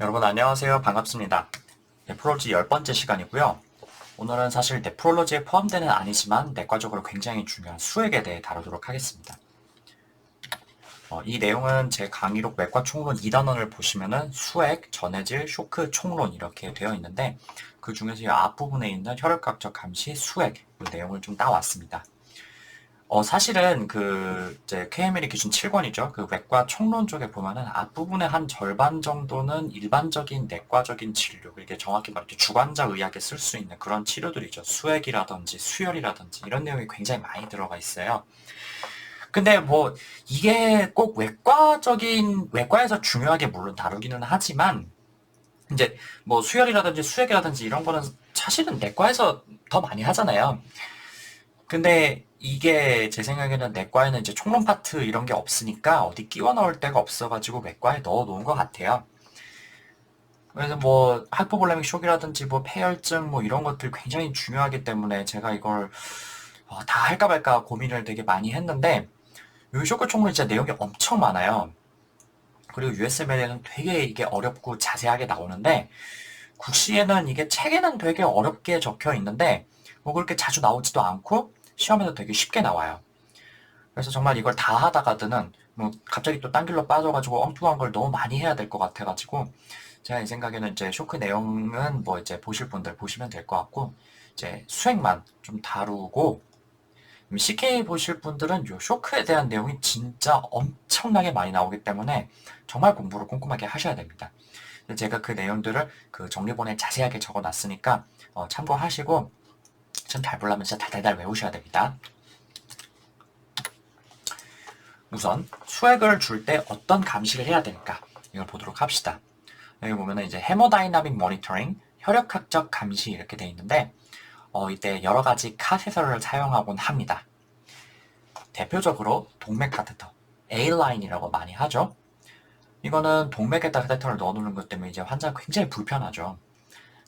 여러분 안녕하세요. 반갑습니다. 네프롤로지 10번째 시간이고요. 오늘은 사실 네프롤로지에 포함되는 아니지만 내과적으로 굉장히 중요한 수액에 대해 다루도록 하겠습니다. 이 내용은 제 강의록 외과 총론 2단원을 보시면은 수액, 전해질, 쇼크, 총론 이렇게 되어 있는데 그 중에서 이 앞부분에 있는 혈액학적 감시, 수액 이 내용을 좀 따왔습니다. 사실은 이제 KML이 기준 7권이죠. 그 외과 총론 쪽에 보면은 앞부분의 한 절반 정도는 일반적인 내과적인 진료, 이게 정확히 말하면 주관자 의학에 쓸 수 있는 그런 치료들이죠. 수액이라든지 수혈이라든지 이런 내용이 굉장히 많이 들어가 있어요. 근데 뭐 이게 꼭 외과에서 중요하게 물론 다루기는 하지만 이제 뭐 수혈이라든지 수액이라든지 이런 거는 사실은 내과에서 더 많이 하잖아요. 근데 이게 제 생각에는 내과에는 이제 총론 파트 이런 게 없으니까 어디 끼워 넣을 데가 없어가지고 외과에 넣어 놓은 것 같아요. 그래서 뭐 하이포볼레믹 쇼크라든지 뭐 폐혈증 뭐 이런 것들 굉장히 중요하기 때문에 제가 이걸 다 할까 말까 고민을 되게 많이 했는데 이 쇼크 총론 진짜 내용이 엄청 많아요. 그리고 USML에는 되게 이게 어렵고 자세하게 나오는데 국시에는 이게 책에는 되게 어렵게 적혀 있는데 뭐 그렇게 자주 나오지도 않고 시험에도 되게 쉽게 나와요. 그래서 정말 이걸 다 하다가는 뭐 갑자기 또 딴 길로 빠져가지고 엉뚱한 걸 너무 많이 해야 될 것 같아가지고 제가 이 생각에는 이제 쇼크 내용은 뭐 이제 보실 분들 보시면 될 것 같고 이제 수액만 좀 다루고 CK 보실 분들은 요 쇼크에 대한 내용이 진짜 엄청나게 많이 나오기 때문에 정말 공부를 꼼꼼하게 하셔야 됩니다. 제가 그 내용들을 그 정리본에 자세하게 적어놨으니까 참고하시고 좀 잘 보려면 진짜 달달달 외우셔야 됩니다. 우선 수액을 줄 때 어떤 감시를 해야 되니까 이걸 보도록 합시다. 여기 보면은 이제 헤모다이나믹 모니터링, 혈액학적 감시 이렇게 돼 있는데 이때 여러 가지 카테터를 사용하곤 합니다. 대표적으로 동맥 카테터, A라인이라고 많이 하죠. 이거는 동맥에다 카테터를 넣어놓는 것 때문에 이제 환자가 굉장히 불편하죠.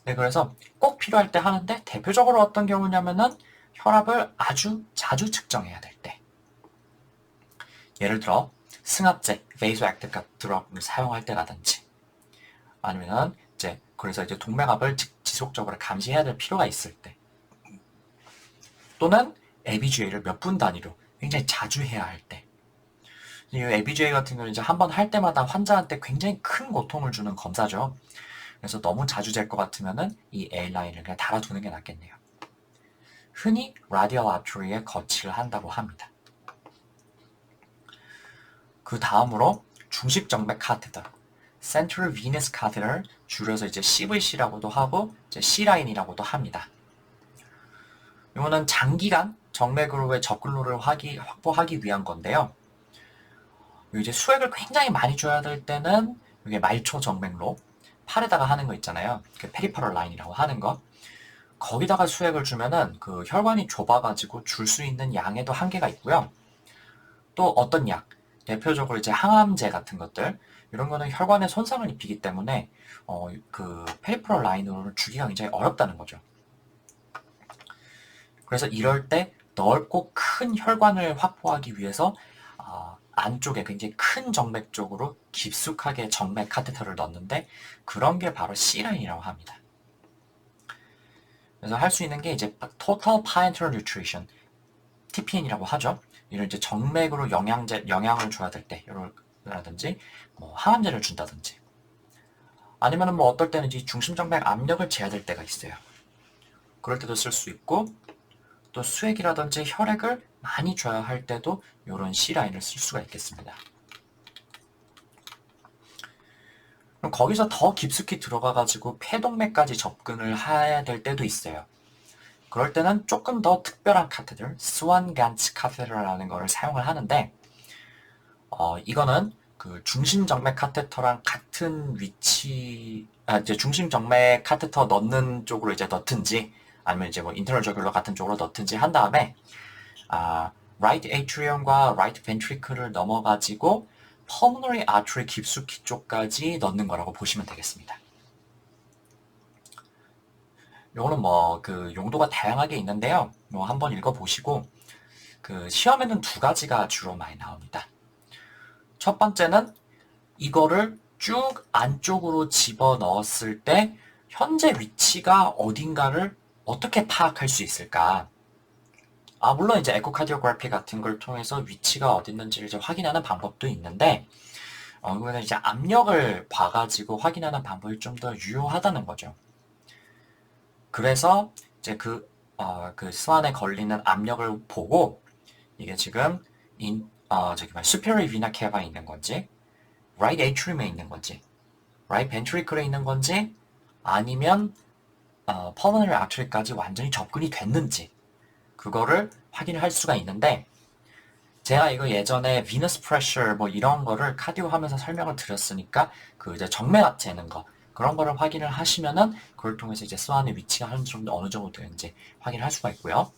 네, 그래서 꼭 필요할 때 하는데 대표적으로 어떤 경우냐면은 혈압을 아주 자주 측정해야 될 때. 예를 들어 승합제, 베이소액티브 드럭을 사용할 때라든지 아니면 이제 그래서 이제 동맥압을 지속적으로 감시해야 될 필요가 있을 때 또는 ABGA를 몇 분 단위로 굉장히 자주 해야 할 때. 이 ABGA 같은 경우는 이제 한 번 할 때마다 환자한테 굉장히 큰 고통을 주는 검사죠. 그래서 너무 자주 잴 것 같으면은 이 A라인을 그냥 달아두는 게 낫겠네요. 흔히 라디얼 아트리에 거치를 한다고 합니다. 그 다음으로 중식정맥 카테터, Central Venous Catheter, 줄여서 이제 CVC라고도 하고 이제 C라인이라고도 합니다. 이거는 장기간 정맥으로의 접근로를 확보하기 위한 건데요. 이제 수액을 굉장히 많이 줘야 될 때는 이게 말초 정맥로, 팔에다가 하는 거 있잖아요. 그 페리퍼럴 라인이라고 하는 거. 거기다가 수액을 주면은 그 혈관이 좁아가지고 줄 수 있는 양에도 한계가 있고요. 또 어떤 약, 대표적으로 이제 항암제 같은 것들, 이런 거는 혈관에 손상을 입히기 때문에 그 페리퍼럴 라인으로는 주기가 굉장히 어렵다는 거죠. 그래서 이럴 때 넓고 큰 혈관을 확보하기 위해서 안쪽에 굉장히 큰 정맥 쪽으로 깊숙하게 정맥 카테터를 넣는데 그런 게 바로 C라인이라고 합니다. 그래서 할 수 있는 게 이제 Total Parenteral Nutrition, TPN이라고 하죠. 이런 이제 정맥으로 영양을 줘야 될 때, 라든지 뭐 항암제를 준다든지, 아니면은 뭐 어떨 때는 이제 중심정맥 압력을 재야 될 때가 있어요. 그럴 때도 쓸 수 있고, 또 수액이라든지 혈액을 많이 줘야 할 때도 이런 C라인을 쓸 수가 있겠습니다. 그럼 거기서 더 깊숙이 들어가가지고 폐동맥까지 접근을 해야 될 때도 있어요. 그럴 때는 조금 더 특별한 카테들, 스완간츠 카테터라는 거를 사용을 하는데 이거는 그 중심정맥 카테터랑 같은 위치, 이제 중심정맥 카테터 넣는 쪽으로 이제 넣든지 아니면 이제 뭐 인터널 저귤러 같은 쪽으로 넣든지 한 다음에 right atrium과 right ventricle을 넘어가지고 pulmonary artery 깊숙이 쪽까지 넣는 거라고 보시면 되겠습니다. 요거는 뭐 그 용도가 다양하게 있는데요. 뭐 한번 읽어보시고 그 시험에는 두 가지가 주로 많이 나옵니다. 첫 번째는 이거를 쭉 안쪽으로 집어 넣었을 때 현재 위치가 어딘가를 어떻게 파악할 수 있을까? 물론 이제 에코카디오그래피 같은 걸 통해서 위치가 어디 있는지를 이제 확인하는 방법도 있는데, 이거는 이제 압력을 봐가지고 확인하는 방법이 좀 더 유효하다는 거죠. 그래서 이제 그 수안에 걸리는 압력을 보고, 이게 지금, superior vena cava에 있는 건지, right atrium에 있는 건지, right ventricle에 있는 건지, 아니면, pulmonary artery까지 완전히 접근이 됐는지, 그거를 확인을 할 수가 있는데, 제가 이거 예전에 venous pressure 뭐 이런 거를 카디오 하면서 설명을 드렸으니까 그 이제 정맥압 재는 거 그런 거를 확인을 하시면은 그걸 통해서 이제 수안의 위치가 어느 정도 되는지 확인을 할 수가 있고요.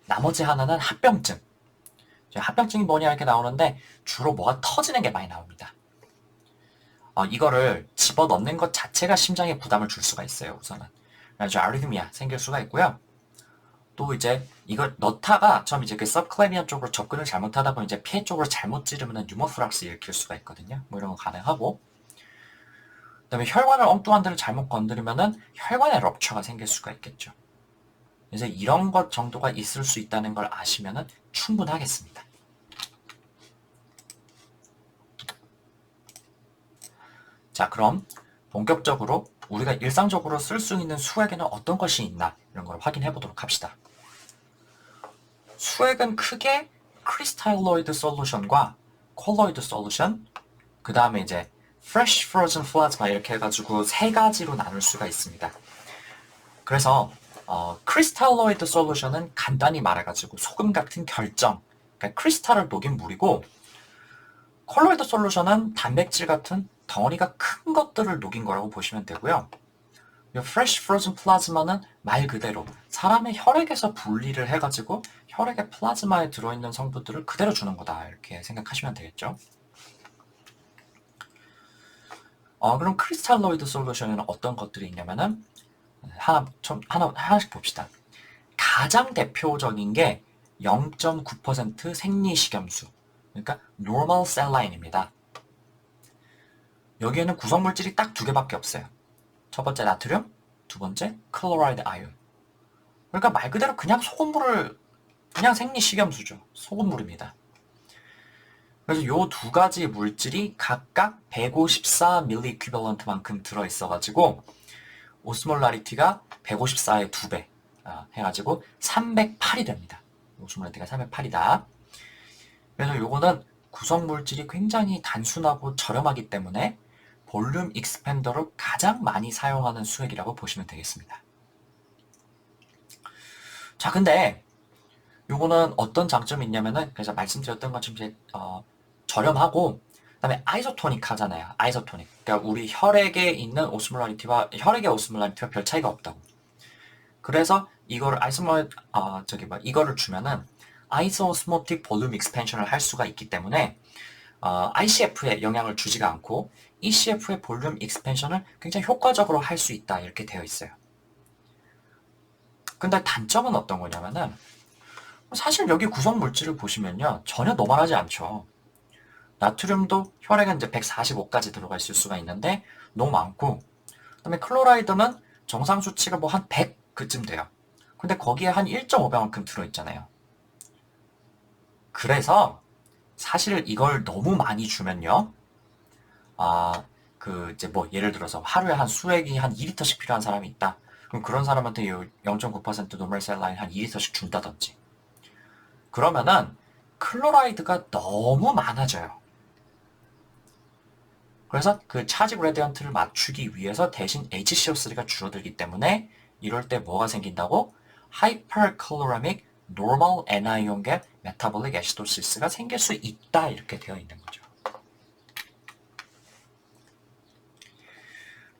나머지 하나는 합병증. 합병증이 뭐냐 이렇게 나오는데 주로 뭐가 터지는 게 많이 나옵니다. 이거를 집어넣는 것 자체가 심장에 부담을 줄 수가 있어요. 우선은. 그래서 아리드미아 생길 수가 있고요. 또 이제 이걸 넣다가 처음 이제 그 서브클레미안 쪽으로 접근을 잘못하다 보면 이제 폐 쪽으로 잘못 찌르면 뉴모토락스 일으킬 수가 있거든요. 뭐 이런 거 가능하고. 그다음에 혈관을 엉뚱한 데를 잘못 건드리면은 혈관에 럽처가 생길 수가 있겠죠. 그래서 이런 것 정도가 있을 수 있다는 걸 아시면은 충분하겠습니다. 자, 그럼 본격적으로 우리가 일상적으로 쓸 수 있는 수액에는 어떤 것이 있나 이런 걸 확인해 보도록 합시다. 수액은 크게 크리스탈로이드 솔루션과 콜로이드 솔루션, 그 다음에 이제 fresh frozen plasma 이렇게 해가지고 세 가지로 나눌 수가 있습니다. 그래서 크리스탈로이드 솔루션은 간단히 말해가지고 소금 같은 결정, 그러니까 크리스탈을 녹인 물이고, 콜로이드 솔루션은 단백질 같은 덩어리가 큰 것들을 녹인 거라고 보시면 되고요. fresh frozen plasma는 말 그대로 사람의 혈액에서 분리를 해가지고 혈액의 플라즈마에 들어있는 성분들을 그대로 주는 거다 이렇게 생각하시면 되겠죠. 그럼 크리스탈로이드 솔루션에는 어떤 것들이 있냐면은 하나씩 봅시다. 가장 대표적인 게 0.9% 생리식염수, 그러니까 normal salline입니다. 여기에는 구성물질이 딱 두 개밖에 없어요. 첫 번째 나트륨, 두 번째 클로라이드 아이온. 그러니까 말 그대로 그냥 소금물을 그냥 생리식염수죠. 소금물입니다. 그래서 요 두 가지 물질이 각각 154ml 이퀴벌런트만큼 들어있어가지고 오스몰라리티가 154의 2배 해가지고 308이 됩니다. 오스몰라리티가 308이다. 그래서 요거는 구성물질이 굉장히 단순하고 저렴하기 때문에 볼륨 익스펜더로 가장 많이 사용하는 수액이라고 보시면 되겠습니다. 자, 근데 요거는 어떤 장점이 있냐면은 그래서 말씀드렸던 것처럼 이제 저렴하고 그다음에 아이소토닉 하잖아요. 아이소토닉. 그러니까 우리 혈액에 있는 오스몰라리티와 혈액의 오스몰라리티와 별 차이가 없다고. 그래서 이거를 이거를 주면은 아이소스모틱 볼륨 익스펜션을 할 수가 있기 때문에 ICF에 영향을 주지가 않고 ECF의 볼륨 익스펜션을 굉장히 효과적으로 할 수 있다 이렇게 되어 있어요. 근데 단점은 어떤 거냐면은 사실 여기 구성 물질을 보시면요 전혀 노멀하지 않죠. 나트륨도 혈액은 이제 145까지 들어가 있을 수가 있는데 너무 많고, 그다음에 클로라이드는 정상 수치가 뭐 한 100 그쯤 돼요. 근데 거기에 한 1.5배만큼 들어있잖아요. 그래서 사실 이걸 너무 많이 주면요, 이제 뭐 예를 들어서 하루에 한 수액이 한 2리터씩 필요한 사람이 있다. 그럼 그런 사람한테 0.9% 노멀 셀라인 한 2리터씩 준다든지. 그러면은 클로라이드가 너무 많아져요. 그래서 그 차지 그레디언트를 맞추기 위해서 대신 HCO3가 줄어들기 때문에 이럴 때 뭐가 생긴다고? Hyperchloremic Normal Anion Gap Metabolic Acidosis가 생길 수 있다 이렇게 되어 있는 거죠.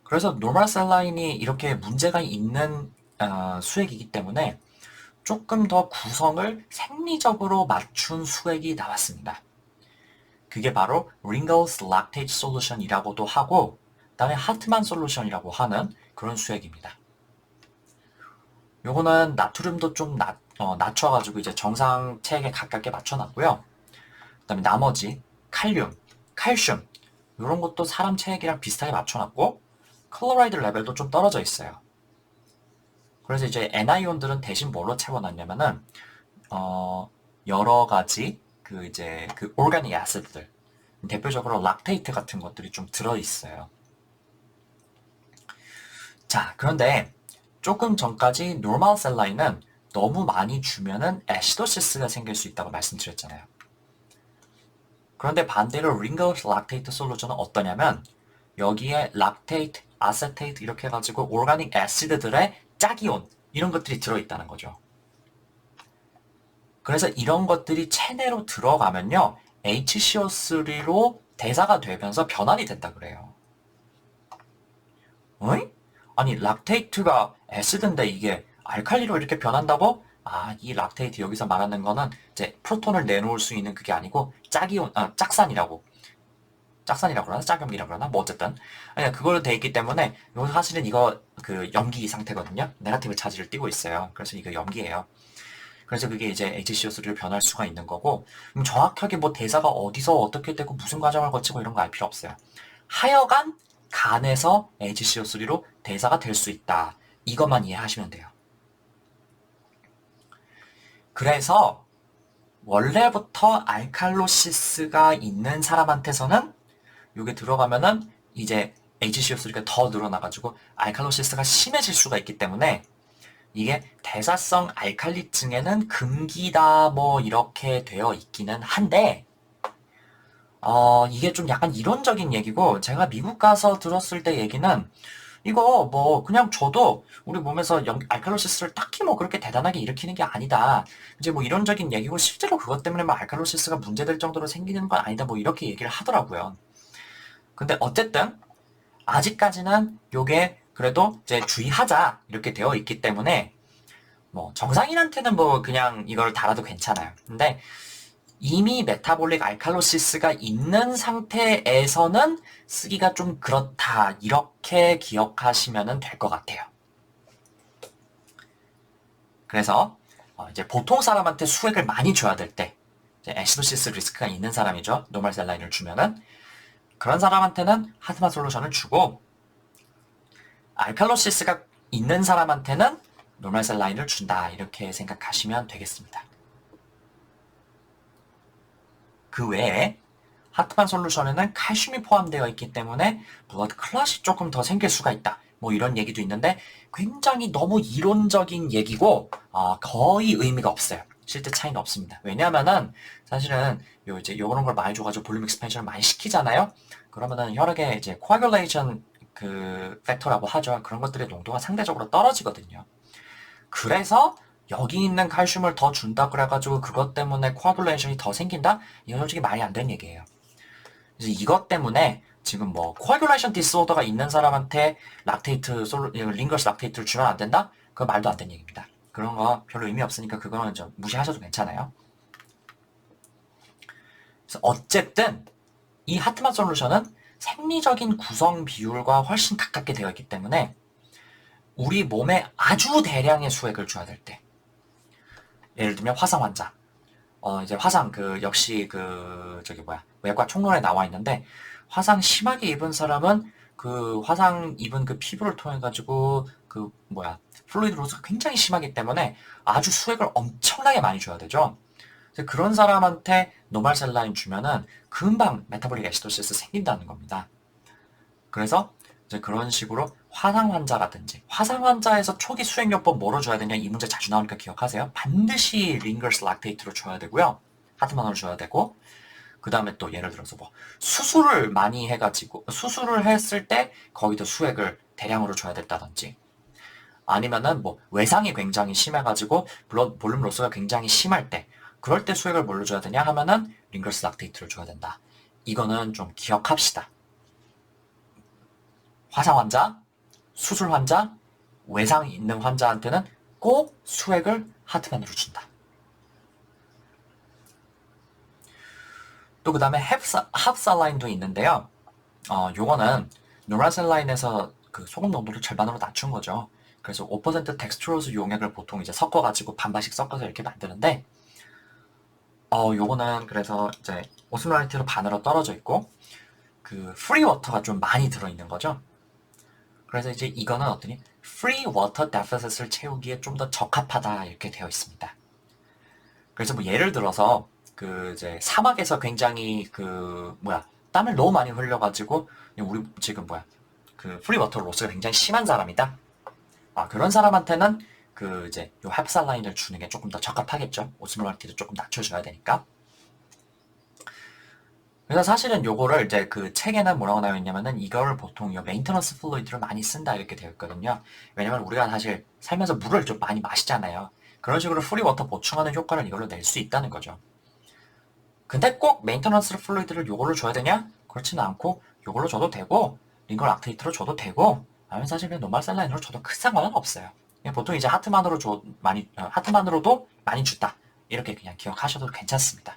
그래서 노멀 셀라인이 이렇게 문제가 있는 수액이기 때문에 조금 더 구성을 생리적으로 맞춘 수액이 나왔습니다. 그게 바로 링걸스 락테이트 솔루션이라고도 하고 그다음에 하트만 솔루션이라고 하는 그런 수액입니다. 요거는 나트륨도 좀 낮춰가지고 이제 정상 체액에 가깝게 맞춰놨고요. 그다음에 나머지 칼륨, 칼슘, 이런 것도 사람 체액이랑 비슷하게 맞춰놨고 클로라이드 레벨도 좀 떨어져 있어요. 그래서 이제 애나이온들은 대신 뭘로 채워놨냐면은 여러 가지 그 오르가닉 애시드들, 대표적으로 락테이트 같은 것들이 좀 들어있어요. 자, 그런데 조금 전까지 노멀 셀라인은 너무 많이 주면은 애시도시스가 생길 수 있다고 말씀드렸잖아요. 그런데 반대로 링거스 락테이트 솔루션은 어떠냐면 여기에 락테이트, 아세테이트 이렇게 해가지고 오르가닉 애시드들의 짝이온 이런 것들이 들어있다는 거죠. 그래서 이런 것들이 체내로 들어가면요 HCO3로 대사가 되면서 변환이 된다 그래요. 어이? 아니 락테이트가 애시드인데 이게 알칼리로 이렇게 변한다고? 아, 이 락테이트 여기서 말하는 거는 이제 프로톤을 내놓을 수 있는 그게 아니고 짝산이라고. 짝산이라고 그러나? 짝염기라고 그러나? 뭐 어쨌든. 아니, 그걸로 돼 있기 때문에, 이거 사실은 이거 그 염기 상태거든요. 네거티브 차지를 띠고 있어요. 그래서 이거 염기예요. 그래서 그게 이제 HCO3로 변할 수가 있는 거고, 정확하게 뭐 대사가 어디서 어떻게 되고 무슨 과정을 거치고 이런 거 알 필요 없어요. 하여간 간에서 HCO3로 대사가 될 수 있다. 이것만 이해하시면 돼요. 그래서 원래부터 알칼로시스가 있는 사람한테서는 이게 들어가면은 이제 HCO3가 더 늘어나가지고 알칼로시스가 심해질 수가 있기 때문에 이게 대사성 알칼리증에는 금기다 뭐 이렇게 되어 있기는 한데 이게 좀 약간 이론적인 얘기고 제가 미국 가서 들었을 때 얘기는 이거 뭐 그냥 저도 우리 몸에서 알칼로시스를 딱히 뭐 그렇게 대단하게 일으키는 게 아니다. 이제 뭐 이론적인 얘기고 실제로 그것 때문에 뭐 알칼로시스가 문제될 정도로 생기는 건 아니다. 뭐 이렇게 얘기를 하더라고요. 근데 어쨌든 아직까지는 요게 그래도 이제 주의하자 이렇게 되어 있기 때문에 뭐 정상인한테는 뭐 그냥 이걸 달아도 괜찮아요. 근데 이미 메타볼릭 알칼로시스가 있는 상태에서는 쓰기가 좀 그렇다 이렇게 기억하시면 될 것 같아요. 그래서 이제 보통 사람한테 수액을 많이 줘야 될 때 애시도시스 리스크가 있는 사람이죠. 노멀 셀라인을 주면은 그런 사람한테는 하드만 솔루션을 주고 알칼로시스가 있는 사람한테는 노멀 셀라인을 준다 이렇게 생각하시면 되겠습니다. 그 외에 하트만 솔루션에는 칼슘이 포함되어 있기 때문에 블러드 클럿이 조금 더 생길 수가 있다. 뭐 이런 얘기도 있는데 굉장히 너무 이론적인 얘기고 거의 의미가 없어요. 실제 차이는 없습니다. 왜냐하면은 사실은 이제 요런 걸 많이 줘가지고 볼륨 익스펜션을 많이 시키잖아요. 그러면은 혈액에 이제 코아귤레이션 그 팩터라고 하죠. 그런 것들의 농도가 상대적으로 떨어지거든요. 그래서 여기 있는 칼슘을 더 준다 그래가지고 그것 때문에 코아귤레이션이 더 생긴다? 이건 솔직히 말이 안 되는 얘기예요. 그래서 이것 때문에 지금 뭐 코아귤레이션 디스오더가 있는 사람한테 링거스 락테이트를 주면 안 된다? 그건 말도 안 되는 얘기입니다. 그런 거 별로 의미 없으니까 그거는 좀 무시하셔도 괜찮아요. 그래서 어쨌든 이 하트만 솔루션은 생리적인 구성 비율과 훨씬 가깝게 되어 있기 때문에 우리 몸에 아주 대량의 수액을 줘야 될 때, 예를 들면 화상 환자, 이제 화상 역시 외과 총론에 나와 있는데 화상 심하게 입은 사람은 그 화상 입은 그 피부를 통해 가지고 플루이드 로스가 굉장히 심하기 때문에 아주 수액을 엄청나게 많이 줘야 되죠. 그런 사람한테 노말 셀라인 주면은 금방 메타볼릭 애시도시스 생긴다는 겁니다. 그래서 이제 그런 식으로 화상 환자라든지 화상 환자에서 초기 수액요법 뭐로 줘야 되냐 이 문제 자주 나오니까 기억하세요. 반드시 링거스 락테이트로 줘야 되고요. 하트만으로 줘야 되고 그 다음에 또 예를 들어서 뭐 수술을 많이 해가지고 수술을 했을 때 거기도 수액을 대량으로 줘야 됐다든지 아니면은 뭐 외상이 굉장히 심해가지고 볼륨 로스가 굉장히 심할 때 그럴 때 수액을 뭘로 줘야 되냐 하면은 링거스 락테이트를 줘야 된다. 이거는 좀 기억합시다. 화상 환자, 수술 환자, 외상이 있는 환자한테는 꼭 수액을 하트만으로 준다. 또 그 다음에 합살라인도 있는데요. 요거는 노라셀라인에서 그 소금 농도를 절반으로 낮춘 거죠. 그래서 5% 덱스트로즈 용액을 보통 이제 섞어가지고 반반씩 섞어서 이렇게 만드는데, 요거는 그래서 이제 오스모랄리티로 반으로 떨어져 있고, 그 프리 워터가 좀 많이 들어있는 거죠. 그래서 이제 이거는 어떠니 프리 워터 데피시트를 채우기에 좀 더 적합하다 이렇게 되어 있습니다. 그래서 뭐 예를 들어서 그 이제 사막에서 굉장히 그 뭐야 땀을 너무 많이 흘려가지고 우리 지금 뭐야 그 프리 워터 로스가 굉장히 심한 사람이다. 그런 사람한테는 그 이제 요 햅살라인을 주는 게 조금 더 적합하겠죠. 오스모랄티도 조금 낮춰줘야 되니까. 그래서 사실은 요거를 이제 그 책에는 뭐라고 나와 있냐면은 이거를 보통 요 메인터넌스 플루이드를 많이 쓴다 이렇게 되어 있거든요. 왜냐면 우리가 사실 살면서 물을 좀 많이 마시잖아요. 그런 식으로 프리 워터 보충하는 효과를 이걸로 낼 수 있다는 거죠. 근데 꼭 메인터넌스 플루이드를 요걸로 줘야 되냐? 그렇지는 않고 요걸로 줘도 되고 링걸 악테이트로 줘도 되고 아니면 사실 그냥 노멀 셀라인으로 줘도 큰 상관은 없어요. 보통 이제 하트만으로도 많이 준다. 이렇게 그냥 기억하셔도 괜찮습니다.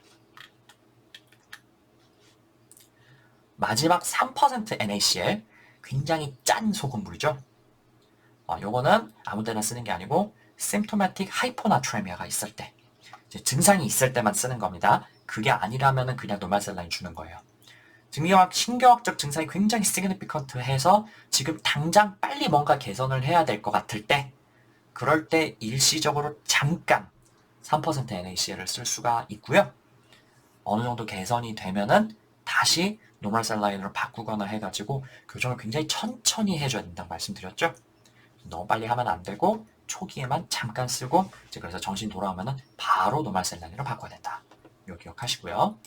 마지막 3% NaCl 굉장히 짠 소금물이죠. 요거는 아무 데나 쓰는 게 아니고 symptomatic hyponatremia가 있을 때 이제 증상이 있을 때만 쓰는 겁니다. 그게 아니라면은 그냥 노멀 셀라인 주는 거예요. 신경학적 증상이 굉장히 significant해서 지금 당장 빨리 뭔가 개선을 해야 될 것 같을 때 그럴 때 일시적으로 잠깐 3% NaCl을 쓸 수가 있고요. 어느 정도 개선이 되면은 다시 노멀 셀라인으로 바꾸거나 해가지고 교정을 굉장히 천천히 해줘야 된다고 말씀드렸죠. 너무 빨리 하면 안 되고 초기에만 잠깐 쓰고 이제 그래서 정신 돌아오면은 바로 노멀 셀라인으로 바꿔야 된다. 이거 기억하시고요.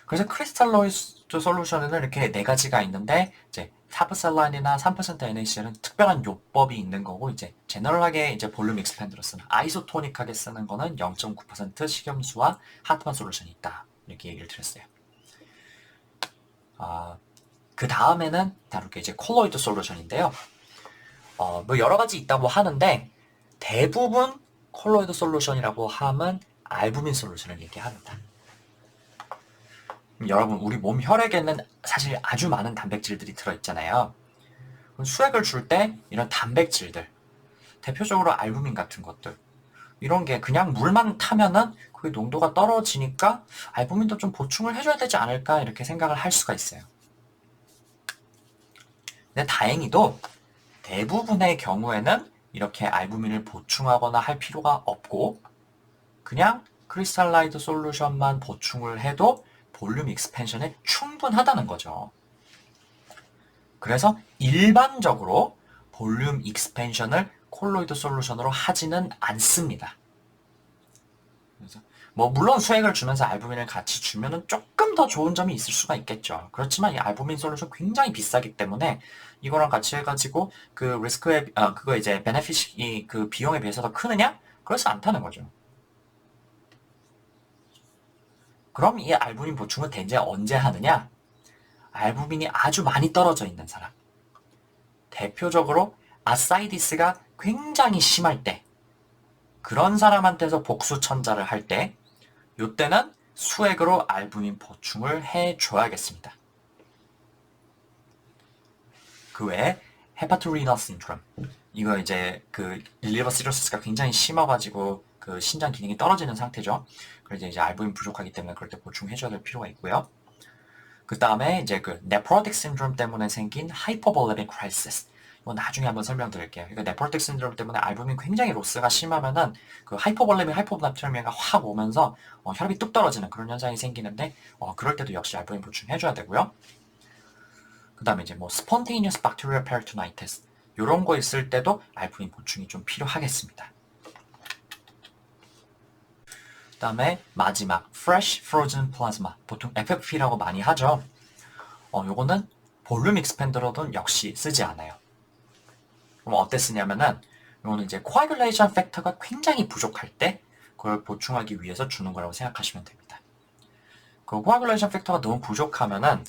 그래서 크리스탈로이드 솔루션에는 이렇게 네 가지가 있는데 이제 타프셀라인이나 3% NaCl은 특별한 요법이 있는 거고 이제 제너럴하게 이제 볼륨 익스펜드로 쓰는 아이소토닉하게 쓰는 거는 0.9% 식염수와 하트만 솔루션이 있다. 이렇게 얘기를 드렸어요. 그 다음에는 다룰 게 이제 콜로이드 솔루션인데요. 뭐 여러 가지 있다고 하는데 대부분 콜로이드 솔루션이라고 하면 알부민 솔루션을 얘기합니다. 여러분 우리 몸 혈액에는 사실 아주 많은 단백질들이 들어있잖아요. 수액을 줄 때 이런 단백질들 대표적으로 알부민 같은 것들 이런 게 그냥 물만 타면은 그게 농도가 떨어지니까 알부민도 좀 보충을 해줘야 되지 않을까 이렇게 생각을 할 수가 있어요. 근데 다행히도 대부분의 경우에는 이렇게 알부민을 보충하거나 할 필요가 없고 그냥 크리스탈라이드 솔루션만 보충을 해도 볼륨 익스펜션에 충분하다는 거죠. 그래서 일반적으로 볼륨 익스펜션을 콜로이드 솔루션으로 하지는 않습니다. 그래서 뭐 물론 수액을 주면서 알부민을 같이 주면은 조금 더 좋은 점이 있을 수가 있겠죠. 그렇지만 이 알부민 솔루션 굉장히 비싸기 때문에 이거랑 같이 해가지고 그 리스크에 그거 이제 베네핏이 그 비용에 비해서 더 크느냐? 그렇지 않다는 거죠. 그럼 이 알부민 보충은 대체 언제 하느냐? 알부민이 아주 많이 떨어져 있는 사람. 대표적으로 아사이디스가 굉장히 심할 때 그런 사람한테서 복수천자를 할 때 이때는 수액으로 알부민 보충을 해줘야겠습니다. 그 외에 헤파토리널 신드롬 이거 이제 그 리버 시로시스가 굉장히 심해가지고 그 신장 기능이 떨어지는 상태죠. 그래서 이제 알부민 부족하기 때문에 그럴 때 보충해줘야 될 필요가 있고요. 그 다음에 이제 그 네프로틱 신드롬 때문에 생긴 하이퍼볼레믹 크라이시스 이거 나중에 한번 설명드릴게요. 그러니까 네프로틱 신드롬 때문에 알부민 굉장히 로스가 심하면은 그 하이퍼볼레믹 하이포나트리미아가 확 오면서 혈압이 뚝 떨어지는 그런 현상이 생기는데 그럴 때도 역시 알부민 보충해줘야 되고요. 그 다음에 이제 뭐 spontaneous bacterial peritonitis 이런 거 있을 때도 알부민 보충이 좀 필요하겠습니다. 그 다음에 마지막 fresh frozen plasma 보통 FFP라고 많이 하죠. 요거는 볼륨 익스펜더로는 역시 쓰지 않아요. 그럼 어때 쓰냐면은 요거는 이제 coagulation factor가 굉장히 부족할 때 그걸 보충하기 위해서 주는 거라고 생각하시면 됩니다. 그 coagulation factor가 너무 부족하면은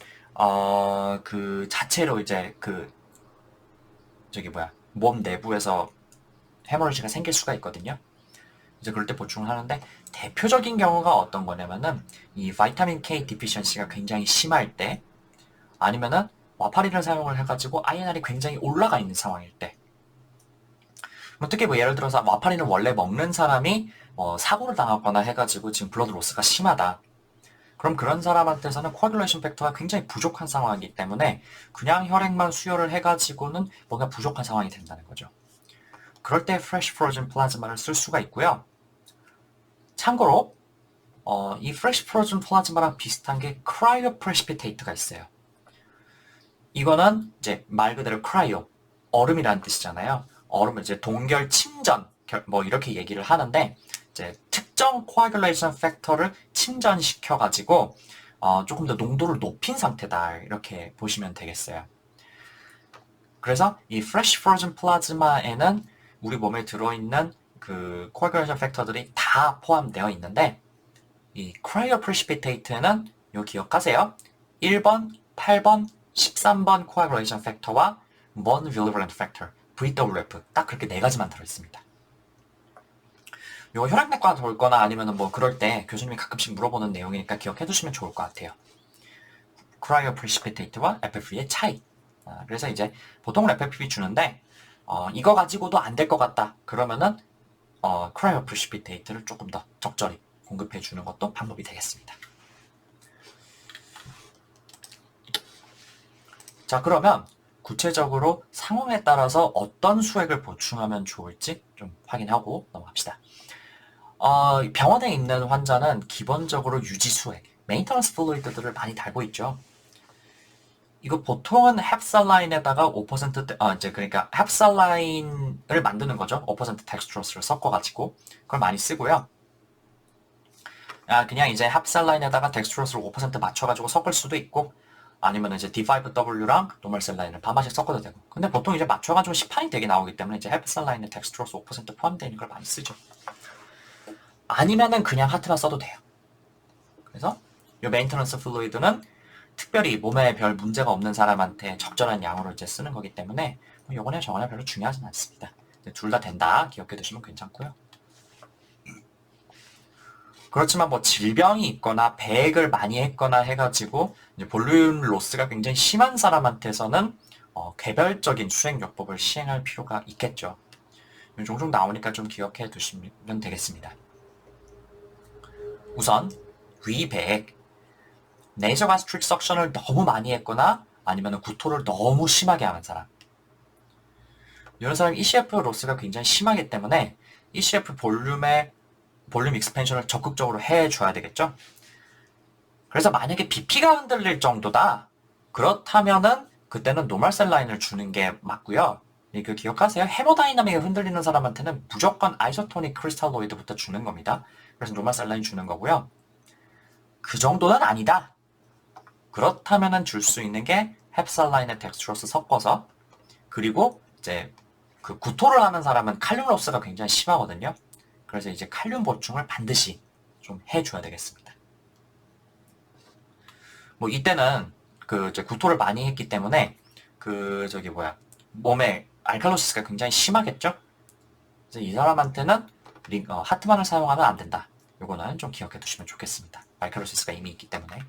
그 자체로 이제 그 몸 내부에서 헤모리지가 생길 수가 있거든요. 이제 그럴 때 보충을 하는데 대표적인 경우가 어떤 거냐면은 이 바이타민 K 디피션시가 굉장히 심할 때 아니면은 와파린을 사용을 해가지고 INR이 굉장히 올라가 있는 상황일 때 특히 뭐 예를 들어서 와파린을 원래 먹는 사람이 사고를 당하거나 해가지고 지금 블러드 로스가 심하다. 그럼 그런 사람한테서는 코아듈레이션 팩터가 굉장히 부족한 상황이기 때문에 그냥 혈액만 수혈을 해가지고는 뭔가 부족한 상황이 된다는 거죠. 그럴 때 fresh frozen 플라즈마를 쓸 수가 있고요. 참고로 이 fresh frozen 플라즈마랑 비슷한 게 cryo precipitate가 있어요. 이거는 이제 말 그대로 cryo, 얼음이라는 뜻이잖아요. 얼음은 이제 동결 침전, 뭐 이렇게 얘기를 하는데 이제 특정 코아듈레이션 팩터를 침전시켜가지고 조금 더 농도를 높인 상태다 이렇게 보시면 되겠어요. 그래서 이 fresh frozen 플라즈마에는 우리 몸에 들어있는 그 코아듈레이션 팩터들이 다 포함되어 있는데 이 cryo precipitate는 요 기억하세요. 1번, 8번, 13번 코아듈레이션 팩터와 von Willebrand factor, VWF 딱 그렇게 네 가지만 들어있습니다. 이거 혈액내과 돌거나 아니면 뭐 그럴 때 교수님이 가끔씩 물어보는 내용이니까 기억해 두시면 좋을 것 같아요. cryo precipitate와 FFV의 차이. 그래서 이제 보통 FFV 주는데 이거 가지고도 안 될 것 같다. 그러면은 cryo precipitate를 조금 더 적절히 공급해 주는 것도 방법이 되겠습니다. 자, 그러면 구체적으로 상황에 따라서 어떤 수액을 보충하면 좋을지 좀 확인하고 넘어갑시다. 병원에 있는 환자는 기본적으로 유지 수액, 메인터넌스 플루이드들을 많이 달고 있죠. 이거 보통은 햅살라인에다가 5% 이제 그러니까 햅살라인을 만드는 거죠. 5% 덱스트로스를 섞어가지고 그걸 많이 쓰고요. 그냥 이제 햅살라인에다가 덱스트로스를 5% 맞춰가지고 섞을 수도 있고 아니면 이제 D5W랑 노멀셀라인을 반반씩 섞어도 되고. 근데 보통 이제 맞춰가지고 시판이 되게 나오기 때문에 이제 햅살라인에 덱스트로스 5% 포함되어 있는 걸 많이 쓰죠. 아니면은 그냥 하트만 써도 돼요. 그래서 이 메인터넌스 플루이드는 특별히 몸에 별 문제가 없는 사람한테 적절한 양으로 이제 쓰는 거기 때문에 요거나 저거나 별로 중요하진 않습니다. 둘 다 된다 기억해 두시면 괜찮고요. 그렇지만 뭐 질병이 있거나 배액을 많이 했거나 해가지고 이제 볼륨 로스가 굉장히 심한 사람한테서는 개별적인 수행요법을 시행할 필요가 있겠죠. 종종 나오니까 좀 기억해 두시면 되겠습니다. 우선 위배액, 네이저가스트릭 석션을 너무 많이 했거나 아니면 구토를 너무 심하게 하는 사람. 이런 사람 ECF 로스가 굉장히 심하기 때문에 ECF 볼륨 익스펜션을 적극적으로 해줘야 되겠죠. 그래서 만약에 BP가 흔들릴 정도다. 그렇다면은 그때는 노멀셀 라인을 주는 게 맞고요. 이거 기억하세요. 헤모다이나믹이 흔들리는 사람한테는 무조건 아이소토닉 크리스탈로이드부터 주는 겁니다. 그래서 노멀셀 라인 주는 거고요. 그 정도는 아니다. 그렇다면은 줄 수 있는 게 햅살라인에 덱스트로스 섞어서 그리고 이제 그 구토를 하는 사람은 칼륨 로스가 굉장히 심하거든요. 그래서 이제 칼륨 보충을 반드시 좀 해줘야 되겠습니다. 뭐 이때는 그 이제 구토를 많이 했기 때문에 그 몸에 알칼로시스가 굉장히 심하겠죠. 그래서 이 사람한테는 하트만을 사용하면 안 된다. 요거는 좀 기억해 두시면 좋겠습니다. 알칼로시스가 이미 있기 때문에.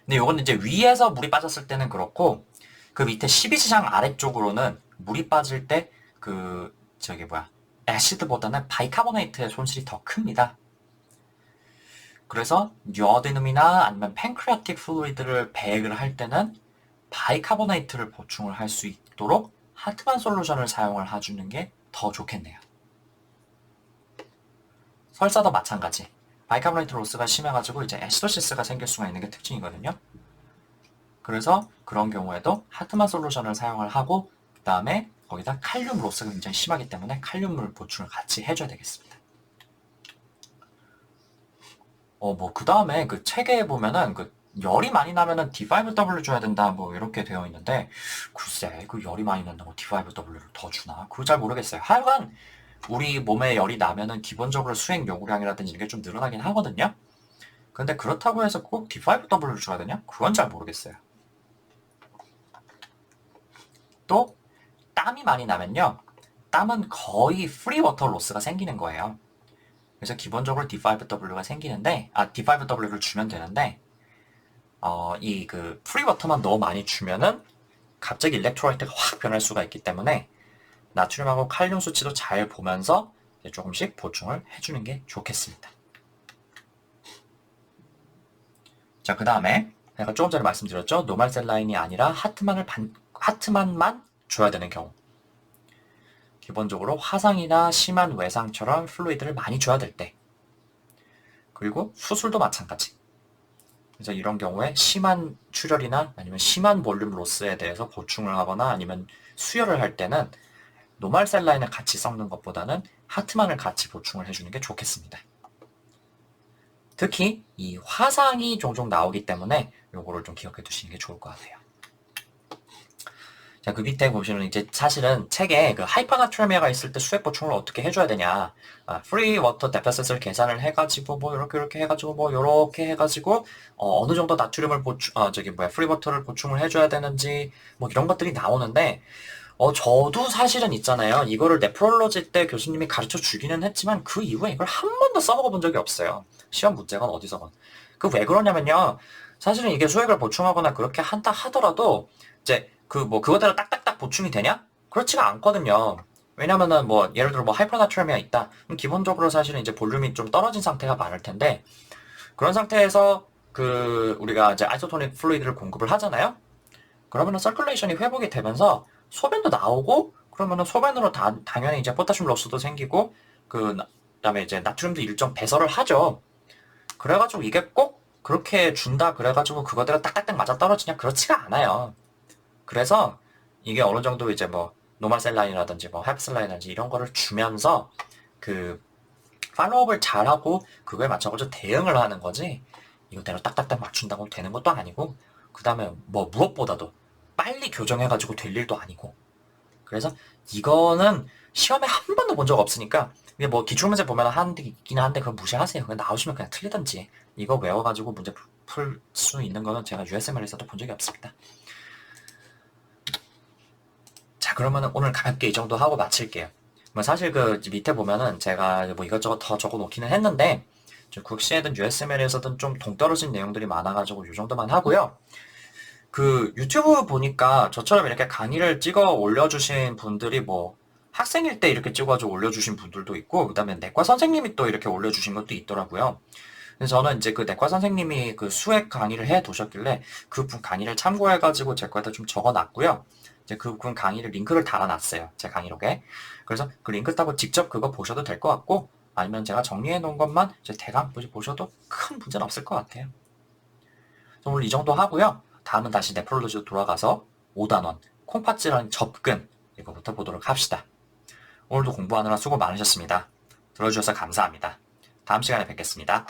근데 요거는 이제 위에서 물이 빠졌을 때는 그렇고 그 밑에 12지장 아래쪽으로는 물이 빠질 때 애시드보다는 바이카보네이트의 손실이 더 큽니다. 그래서 듀오데눔이나 아니면 팬크리아틱 플루이드를 배액을 할 때는 바이카보네이트를 보충을 할 수 있도록 하트만 솔루션을 사용을 해주는 게 더 좋겠네요. 설사도 마찬가지. 바이카보네이트 로스가 심해가지고 이제 애시도시스가 생길 수가 있는 게 특징이거든요. 그래서 그런 경우에도 하트만 솔루션을 사용을 하고 그 다음에 거기다 칼륨 로스가 굉장히 심하기 때문에 칼륨물 보충을 같이 해줘야 되겠습니다. 그 다음에 그 책에 보면은 열이 많이 나면은 D5W 줘야 된다 뭐 이렇게 되어 있는데 글쎄 그 열이 많이 난다고 D5W를 더 주나? 그거 잘 모르겠어요. 하여간 우리 몸에 열이 나면은 기본적으로 수행 요구량이라든지 이게 좀 늘어나긴 하거든요. 근데 그렇다고 해서 꼭 D5W를 줘야 되냐? 그건 잘 모르겠어요. 또 땀이 많이 나면요. 땀은 거의 프리 워터 로스가 생기는 거예요. 그래서 기본적으로 D5W가 생기는데 D5W를 주면 되는데 이 프리 워터만 너무 많이 주면은 갑자기 일렉트로라이트가 확 변할 수가 있기 때문에 나트륨하고 칼륨 수치도 잘 보면서 조금씩 보충을 해주는 게 좋겠습니다. 자, 그 다음에 제가 조금 전에 말씀드렸죠. 노멀 셀 라인이 아니라 하트만만 줘야 되는 경우. 기본적으로 화상이나 심한 외상처럼 플루이드를 많이 줘야 될 때. 그리고 수술도 마찬가지. 그래서 이런 경우에 심한 출혈이나 아니면 심한 볼륨 로스에 대해서 보충을 하거나 아니면 수혈을 할 때는 노멀 셀 라인을 같이 섞는 것보다는 하트만을 같이 보충을 해주는 게 좋겠습니다. 특히 이 화상이 종종 나오기 때문에 요거를 좀 기억해 두시는 게 좋을 것 같아요. 자, 그 밑에 보시면 이제 사실은 책에 그 하이퍼나트레미아가 있을 때 수액 보충을 어떻게 해줘야 되냐. 프리 워터 데피시트를 계산을 해가지고 뭐 이렇게 해가지고 뭐 요렇게 해가지고 어느 정도 나트륨을 프리 워터를 보충을 해줘야 되는지 뭐 이런 것들이 나오는데 저도 사실은 있잖아요. 이거를 네프롤로지 때 교수님이 가르쳐 주기는 했지만 그 이후에 이걸 한 번도 써먹어 본 적이 없어요. 시험 문제건 어디서건. 그 왜 그러냐면요. 사실은 이게 수액을 보충하거나 그렇게 한다 하더라도 이제 그거대로 딱딱딱 보충이 되냐? 그렇지가 않거든요. 왜냐면은 예를 들어 하이퍼나트레미아 있다. 그럼 기본적으로 사실은 이제 볼륨이 좀 떨어진 상태가 많을 텐데, 그런 상태에서 우리가 이제 아이소토닉 플루이드를 공급을 하잖아요? 그러면은 서큘레이션이 회복이 되면서 소변도 나오고, 그러면은 소변으로 당연히 이제 포타슘 로스도 생기고, 그다음에 이제 나트륨도 일정 배설을 하죠. 그래가지고 이게 꼭 그렇게 준다 그래가지고 그거대로 딱딱딱 맞아 떨어지냐? 그렇지가 않아요. 그래서 이게 어느 정도 이제 노멀 셀 라인이라든지 헤프 셀 라인이라든지 이런 거를 주면서 팔로우업을 잘하고 그거에 맞춰가지고 대응을 하는 거지, 이거대로 딱딱딱 맞춘다고 되는 것도 아니고, 그 다음에 무엇보다도 빨리 교정해가지고 될 일도 아니고. 그래서 이거는 시험에 한 번도 본 적 없으니까, 이게 기출문제 보면 한데 있긴 한데 그거 무시하세요. 그냥 나오시면 그냥 틀리든지. 이거 외워가지고 문제 풀 수 있는 거는 제가 USML에서도 본 적이 없습니다. 자, 그러면은 오늘 가볍게 이 정도 하고 마칠게요. 사실 밑에 보면은 제가 이것저것 더 적어 놓기는 했는데, 국시에든 USML에서든 좀 동떨어진 내용들이 많아가지고 이 정도만 하고요. 유튜브 보니까 저처럼 이렇게 강의를 찍어 올려주신 분들이 학생일 때 이렇게 찍어가지고 올려주신 분들도 있고, 그 다음에 내과 선생님이 또 이렇게 올려주신 것도 있더라고요. 그래서 저는 이제 내과 선생님이 수액 강의를 해 두셨길래 그분 강의를 참고해가지고 제 거에다 좀 적어 놨고요. 이제 그분 강의를 링크를 달아놨어요. 제 강의록에. 그래서 그 링크 따고 직접 그거 보셔도 될 것 같고, 아니면 제가 정리해 놓은 것만 이제 대강 보셔도 큰 문제는 없을 것 같아요. 그래서 오늘 이 정도 하고요. 다음은 다시 네프롤로지로 돌아가서 5단원, 콩팥질환 접근, 이거부터 보도록 합시다. 오늘도 공부하느라 수고 많으셨습니다. 들어주셔서 감사합니다. 다음 시간에 뵙겠습니다.